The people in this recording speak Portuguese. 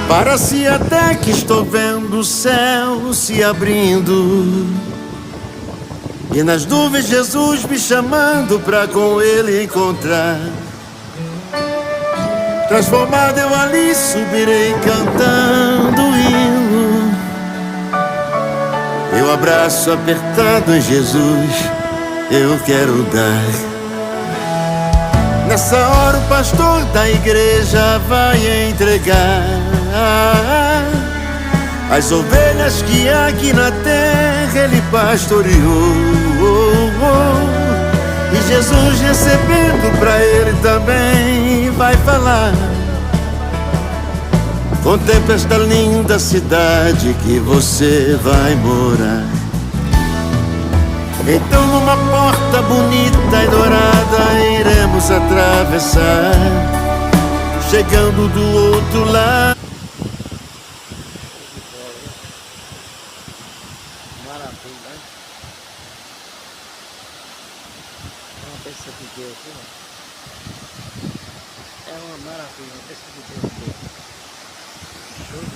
Parece até que estou vendo o céu se abrindo, e nas nuvens Jesus me chamando pra com Ele encontrar. Transformado eu ali subirei cantando o hino, meu abraço apertado em Jesus eu quero dar. Nessa hora o pastor da igreja vai entregar as ovelhas que aqui na terra ele pastoreou. E Jesus recebendo pra ele também vai falar: contempla esta linda cidade que você vai morar. Então numa porta bonita e dourada iremos atravessar, chegando do outro lado. Maravilha, né? Uma peça de Deus, viu? É uma maravilha, uma peça de Deus. Show.